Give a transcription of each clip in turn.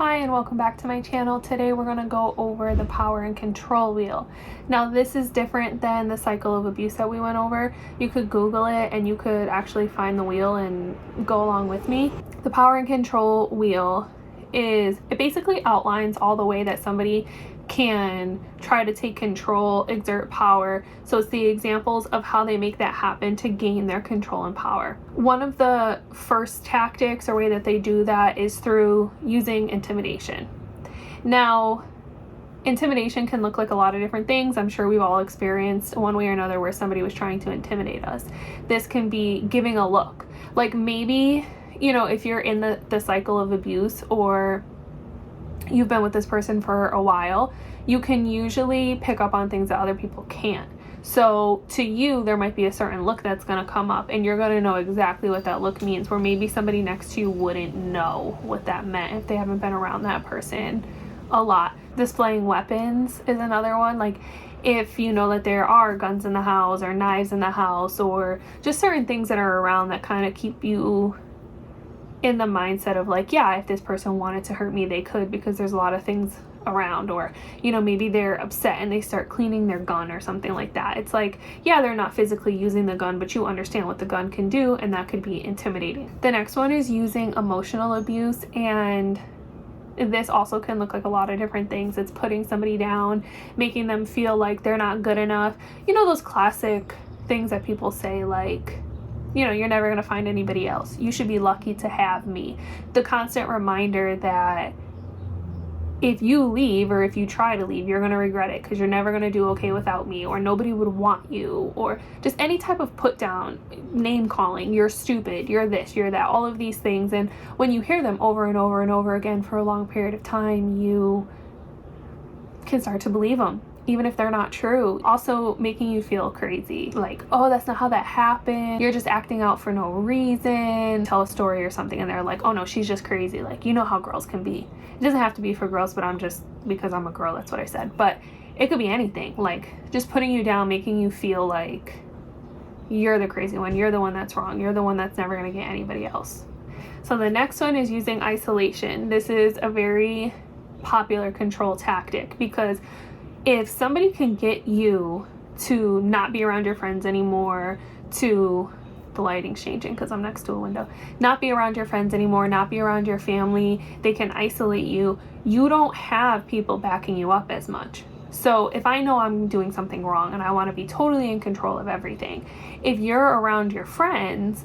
Hi and welcome back to my channel. Today we're going to go over the power and control wheel. Now this is different than the cycle of abuse that we went over. You could Google it and you could actually find the wheel and go along with me. The power and control wheel it basically outlines all the way that somebody can try to take control, exert power. So it's the examples of how they make that happen to gain their control and power. One of the first tactics or way that they do that is through using intimidation. Now, intimidation can look like a lot of different things. I'm sure we've all experienced one way or another where somebody was trying to intimidate us. This can be giving a look. Like maybe, if you're in the cycle of abuse or you've been with this person for a while, you can usually pick up on things that other people can't. So to you, there might be a certain look that's going to come up and you're going to know exactly what that look means, where maybe somebody next to you wouldn't know what that meant if they haven't been around that person a lot. Displaying weapons is another one. Like if you know that there are guns in the house or knives in the house or just certain things that are around that kind of keep you in the mindset of like, yeah, if this person wanted to hurt me, they could, because there's a lot of things around. Or, maybe they're upset and they start cleaning their gun or something like that. It's like, yeah, they're not physically using the gun, but you understand what the gun can do, and that could be intimidating. The next one is using emotional abuse, and this also can look like a lot of different things. It's putting somebody down, making them feel like they're not good enough. Those classic things that people say, like, you're never going to find anybody else. You should be lucky to have me. The constant reminder that if you leave or if you try to leave, you're going to regret it because you're never going to do okay without me, or nobody would want you, or just any type of put down, name calling, you're stupid, you're this, you're that, all of these things. And when you hear them over and over and over again for a long period of time, you can start to believe them, even if they're not true. Also making you feel crazy, like, oh, that's not how that happened, you're just acting out for no reason. Tell a story or something and they're like, oh no, she's just crazy. Like, how girls can be. It doesn't have to be for girls, but because I'm a girl, that's what I said. But it could be anything, like just putting you down, making you feel like you're the crazy one, you're the one that's wrong, you're the one that's never going to get anybody else. So the next one is using isolation. This is a very popular control tactic, because if somebody can get you to not be around your friends anymore, the lighting's changing because I'm next to a window, not be around your friends anymore, not be around your family, they can isolate you. You don't have people backing you up as much. So if I know I'm doing something wrong and I want to be totally in control of everything, if you're around your friends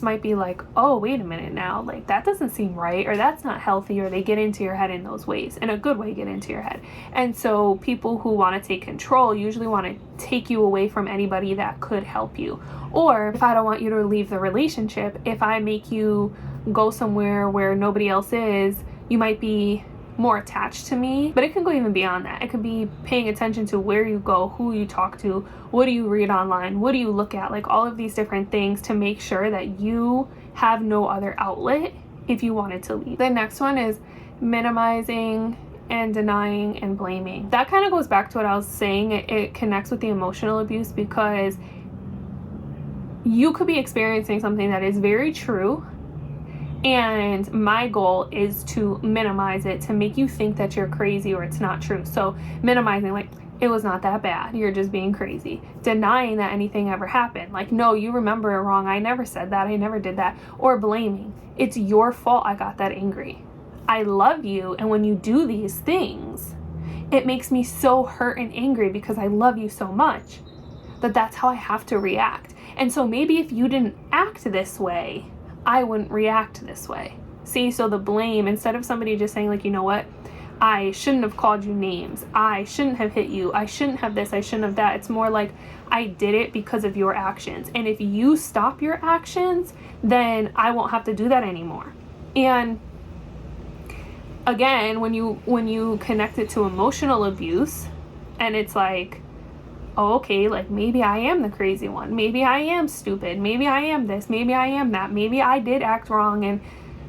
might be like, oh, wait a minute now, like that doesn't seem right, or that's not healthy, or they get into your head in those ways, in a good way, get into your head. And so people who want to take control usually want to take you away from anybody that could help you. Or if I don't want you to leave the relationship, if I make you go somewhere where nobody else is, you might be more attached to me. But it can go even beyond that. It could be paying attention to where you go, who you talk to, what do you read online, what do you look at, like all of these different things to make sure that you have no other outlet if you wanted to leave. The next one is minimizing and denying and blaming. That kind of goes back to what I was saying. It connects with the emotional abuse, because you could be experiencing something that is very true, and my goal is to minimize it, to make you think that you're crazy or it's not true. So minimizing, like, it was not that bad, you're just being crazy. Denying that anything ever happened, like, no, you remember it wrong, I never said that, I never did that. Or blaming, it's your fault I got that angry, I love you, and when you do these things, it makes me so hurt and angry because I love you so much that's how I have to react. And so maybe if you didn't act this way, I wouldn't react this way. See, so the blame, instead of somebody just saying like, you know what, I shouldn't have called you names, I shouldn't have hit you, I shouldn't have this, I shouldn't have that. It's more like, I did it because of your actions. And if you stop your actions, then I won't have to do that anymore. And again, when you connect it to emotional abuse, and it's like, oh, okay, like maybe I am the crazy one, maybe I am stupid, maybe I am this, maybe I am that, maybe I did act wrong, and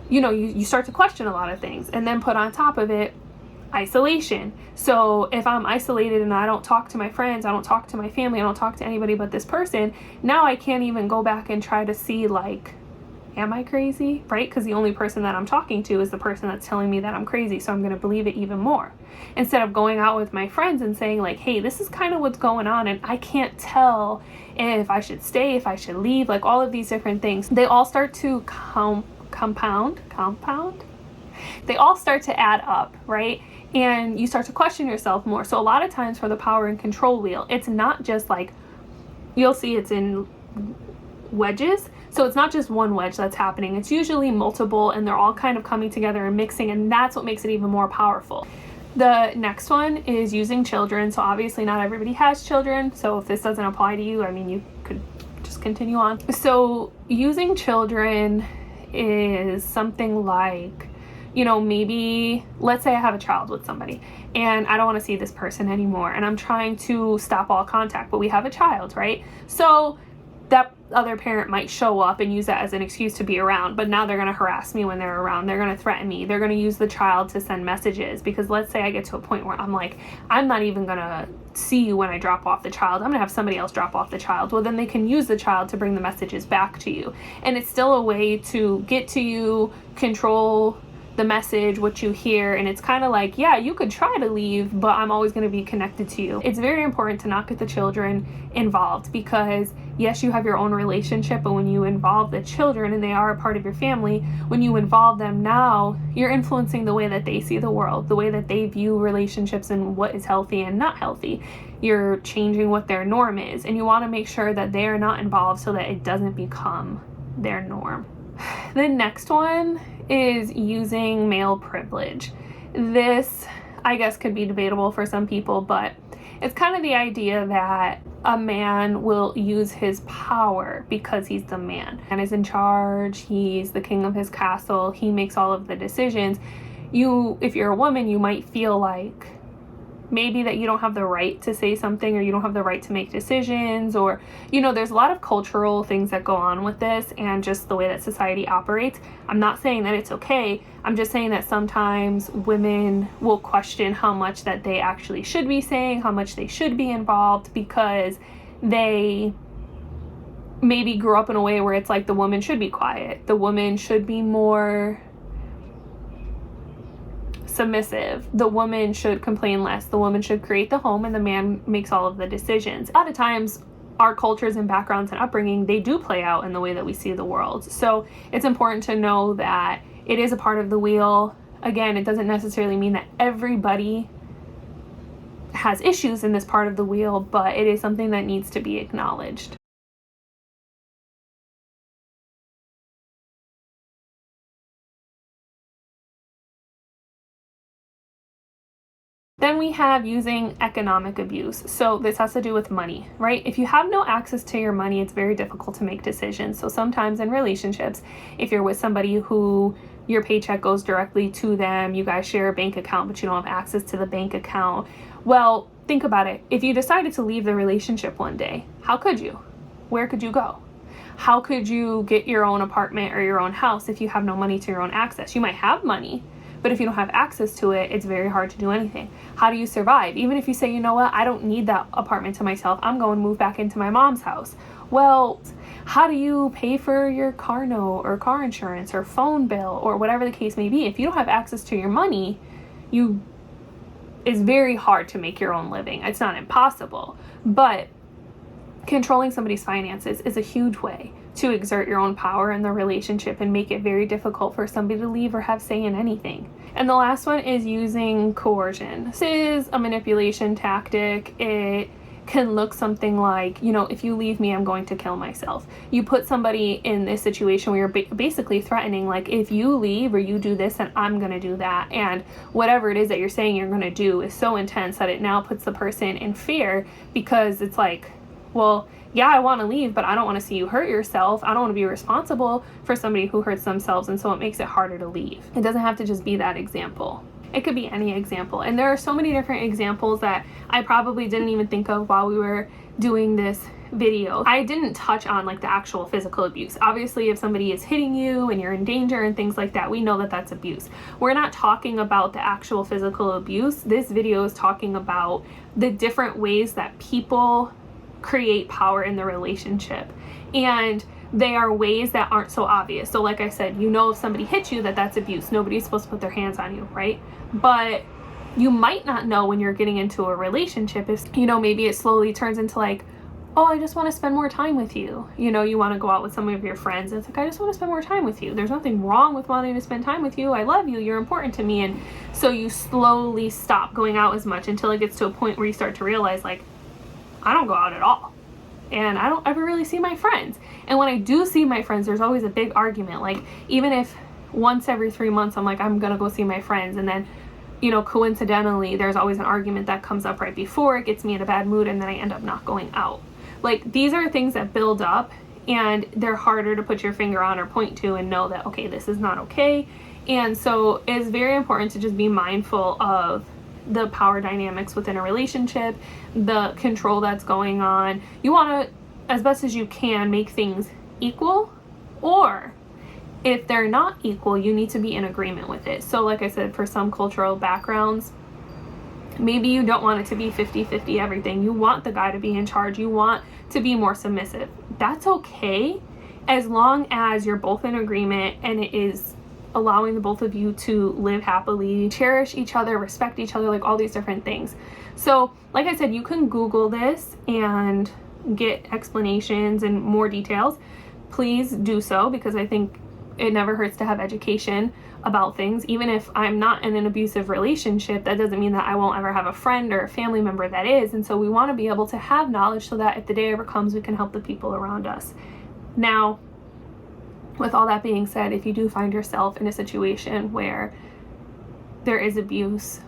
you start to question a lot of things. And then put on top of it isolation. So if I'm isolated and I don't talk to my friends, I don't talk to my family, I don't talk to anybody but this person, now I can't even go back and try to see like am I crazy, right? Because the only person that I'm talking to is the person that's telling me that I'm crazy, so I'm going to believe it even more. Instead of going out with my friends and saying like, hey, this is kind of what's going on and I can't tell if I should stay, if I should leave, like all of these different things, they all start to compound. They all start to add up, right? And you start to question yourself more. So a lot of times for the power and control wheel, it's not just like, you'll see it's in wedges. So it's not just one wedge that's happening. It's usually multiple and they're all kind of coming together and mixing, and that's what makes it even more powerful. The next one is using children. So obviously not everybody has children. So if this doesn't apply to you, I mean, you could just continue on. So using children is something like, you know, maybe let's say I have a child with somebody and I don't want to see this person anymore and I'm trying to stop all contact, but we have a child, right? So that other parent might show up and use that as an excuse to be around, but now they're going to harass me when they're around. They're going to threaten me. They're going to use the child to send messages, because let's say I get to a point where I'm like, I'm not even going to see you when I drop off the child. I'm going to have somebody else drop off the child. Well, then they can use the child to bring the messages back to you. And it's still a way to get to you, control the message, what you hear, and it's kind of like, yeah, you could try to leave, but I'm always going to be connected to you. It's very important to not get the children involved, because yes, you have your own relationship, but when you involve the children and they are a part of your family, when you involve them, now you're influencing the way that they see the world, the way that they view relationships and what is healthy and not healthy. You're changing what their norm is, and you want to make sure that they are not involved so that it doesn't become their norm. The next one is using male privilege. This, I guess, could be debatable for some people, but it's kind of the idea that a man will use his power because he's the man and is in charge. He's the king of his castle. He makes all of the decisions. If you're a woman, you might feel like maybe that you don't have the right to say something, or you don't have the right to make decisions, or, you know, there's a lot of cultural things that go on with this and just the way that society operates. I'm not saying that it's okay. I'm just saying that sometimes women will question how much that they actually should be saying, how much they should be involved, because they maybe grew up in a way where it's like the woman should be quiet. The woman should be more submissive. The woman should complain less. The woman should create the home, and the man makes all of the decisions. A lot of times our cultures and backgrounds and upbringing, they do play out in the way that we see the world. So it's important to know that it is a part of the wheel. Again, it doesn't necessarily mean that everybody has issues in this part of the wheel, but it is something that needs to be acknowledged. Then we have using economic abuse. So this has to do with money, right? If you have no access to your money, it's very difficult to make decisions. So sometimes in relationships, if you're with somebody who your paycheck goes directly to them, you guys share a bank account, but you don't have access to the bank account. Well, think about it. If you decided to leave the relationship one day, how could you? Where could you go? How could you get your own apartment or your own house if you have no money to your own access? You might have money, but if you don't have access to it, it's very hard to do anything. How do you survive? Even if you say, you know what, I don't need that apartment to myself, I'm going to move back into my mom's house. Well, how do you pay for your car note or car insurance or phone bill or whatever the case may be? If you don't have access to your money, it's very hard to make your own living. It's not impossible, but controlling somebody's finances is a huge way to exert your own power in the relationship and make it very difficult for somebody to leave or have say in anything. And the last one is using coercion. This is a manipulation tactic. It can look something like, you know, if you leave me, I'm going to kill myself. You put somebody in this situation where you're basically threatening, like, if you leave or you do this, then I'm going to do that. And whatever it is that you're saying you're going to do is so intense that it now puts the person in fear, because it's like, well, yeah, I want to leave, but I don't want to see you hurt yourself. I don't want to be responsible for somebody who hurts themselves, and so it makes it harder to leave. It doesn't have to just be that example. It could be any example. And there are so many different examples that I probably didn't even think of while we were doing this video. I didn't touch on like the actual physical abuse. Obviously, if somebody is hitting you and you're in danger and things like that, we know that that's abuse. We're not talking about the actual physical abuse. This video is talking about the different ways that people create power in the relationship. And they are ways that aren't so obvious. So like I said, you know, if somebody hits you, that's abuse. Nobody's supposed to put their hands on you, right? But you might not know when you're getting into a relationship if, you know, maybe it slowly turns into like, oh, I just want to spend more time with you. You know, you want to go out with some of your friends. And it's like, I just want to spend more time with you. There's nothing wrong with wanting to spend time with you. I love you. You're important to me. And so you slowly stop going out as much until it gets to a point where you start to realize, like, I don't go out at all. And I don't ever really see my friends. And when I do see my friends, there's always a big argument. Like, even if once every 3 months I'm like, I'm going to go see my friends, and then, you know, coincidentally, there's always an argument that comes up right before, it gets me in a bad mood, and then I end up not going out. Like, these are things that build up, and they're harder to put your finger on or point to and know that, okay, this is not okay. And so it's very important to just be mindful of the power dynamics within a relationship, the control that's going on. You want to, as best as you can, make things equal, or if they're not equal, you need to be in agreement with it. So like I said, for some cultural backgrounds, maybe you don't want it to be 50-50 everything. You want the guy to be in charge. You want to be more submissive. That's okay, as long as you're both in agreement and it is allowing the both of you to live happily, cherish each other, respect each other, like all these different things. So like I said, you can Google this and get explanations and more details. Please do so, because I think it never hurts to have education about things. Even if I'm not in an abusive relationship, that doesn't mean that I won't ever have a friend or a family member that is. And so we want to be able to have knowledge so that if the day ever comes, we can help the people around us. Now, with all that being said, if you do find yourself in a situation where there is abuse,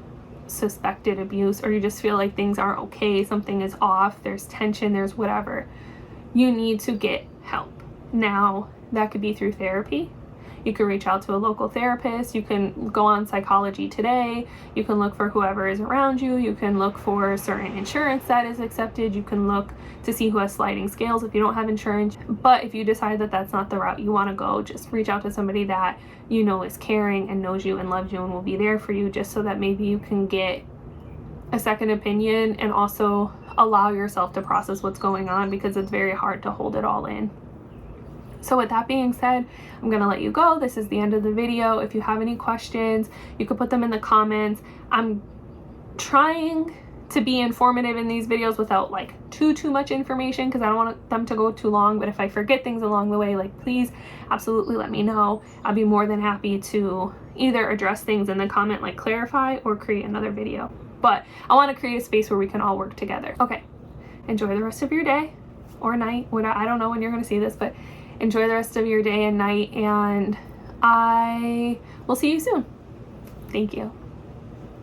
suspected abuse, or you just feel like things aren't okay, something is off, there's tension, there's whatever, you need to get help. Now, that could be through therapy. You can reach out to a local therapist. You can go on Psychology Today. You can look for whoever is around you. You can look for certain insurance that is accepted. You can look to see who has sliding scales if you don't have insurance. But if you decide that that's not the route you want to go, just reach out to somebody that you know is caring and knows you and loves you and will be there for you, just so that maybe you can get a second opinion and also allow yourself to process what's going on, because it's very hard to hold it all in. So with that being said, I'm going to let you go. This is the end of the video. If you have any questions, you can put them in the comments. I'm trying to be informative in these videos without like too much information, because I don't want them to go too long. But if I forget things along the way, like, please absolutely let me know. I'll be more than happy to either address things in the comment, like clarify, or create another video. But I want to create a space where we can all work together. Okay, enjoy the rest of your day or night. I don't know when you're going to see this, but enjoy the rest of your day and night, and I will see you soon. Thank you.